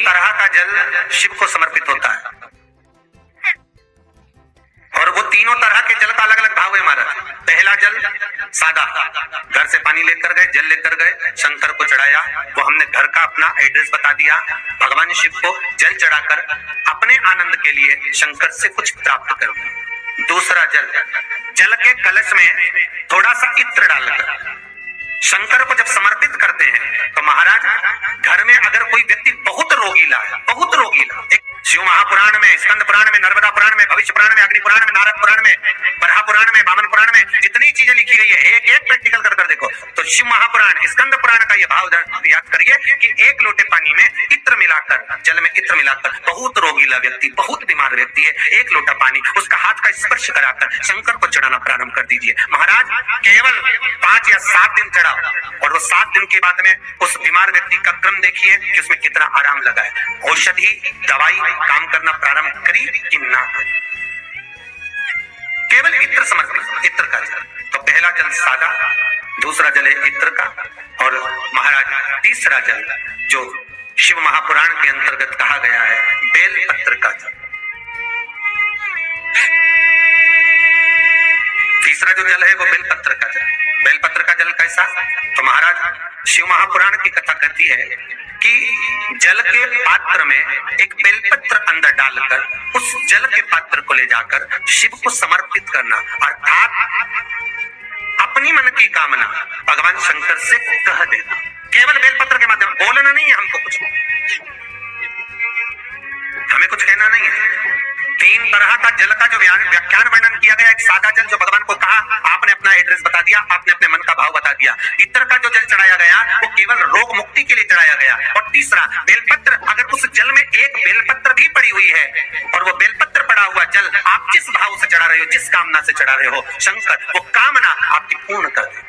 तरह का जल शिव को समर्पित होता है और वो तीनों तरह के जल का अलग अलग भाव है महाराज। पहला जल सादा, घर से पानी लेकर गए, जल लेकर गए, शंकर को चढ़ाया, वो हमने घर का अपना एड्रेस बता दिया, भगवान शिव को जल चढ़ाकर अपने आनंद के लिए शंकर से कुछ प्राप्त करो। दूसरा जल, जल के कलश में थोड़ा सा इत्र डालकर शंकर को जब समर्पित करते हैं तो महाराज घर में अगर कोई व्यक्ति बहुत रोगीला है, बहुत रोगीला, एक शिव महापुराण में, स्कंद पुराण में, नर्मदा पुराण में, भविष्य पुराण में, अग्नि पुराण में, नारद पुराण में, बरहा पुराण में, वामन पुराण में जितनी चीजें लिखी गई है एक एक प्रैक्टिकल कर देखो तो शिव महापुराण, स्कंद पुराण का ये भाव याद करिए कि एक लोटे पानी में इत्र मिलाकर, जल में इत्र मिलाकर, बहुत रोगीला व्यक्ति, बहुत बीमार व्यक्ति है, एक लोटा पानी उसका हाथ का स्पर्श कराकर शंकर को चढ़ाना प्रारंभ कर दीजिए। महाराज केवल 5 या 7 दिन चढ़ाओ और वो 7 दिन के बाद में उस बीमार व्यक्ति का क्रम देखिए कि उसमें कितना आराम लगा है। औषधि दवाई काम करना प्रारंभ करी कि ना करी, केवल इत्र समर्पित, इत्र का जल। तो पहला जल सादा, दूसरा जल है इत्र का, और महाराज तीसरा जल जो शिव महापुराण के अंतर्गत कहा गया है बेल पत्र का जल। तीसरा जो जल है वो बेलपत्र का जल। बेलपत्र का जल कैसा? तो महाराज शिव महापुराण की कथा कहती है कि जल के पात्र में एक बेलपत्र अंदर डालकर उस जल के पात्र को ले जाकर शिव को समर्पित करना, अर्थात अपनी मन की कामना भगवान शंकर से कह देना, केवल बेलपत्र के माध्यम। बोलना नहीं है हमको, कुछ हमें कुछ कहना नहीं है। 3 तरह का जल का जो व्याख्यान वर्णन किया गया, एक सादा जल जो भगवान को कहा, आपने अपना एड्रेस बता दिया, आपने अपने मन का भाव बता दिया। इत्र का जो जल चढ़ाया गया वो केवल रोग मुक्ति के लिए चढ़ाया गया। और तीसरा बेलपत्र, अगर उस जल में एक बेलपत्र भी पड़ी हुई है और वो बेलपत्र पड़ा हुआ जल आप जिस भाव से चढ़ा रहे हो, जिस कामना से चढ़ा रहे हो, शंकर वो कामना आपकी पूर्ण कर दे।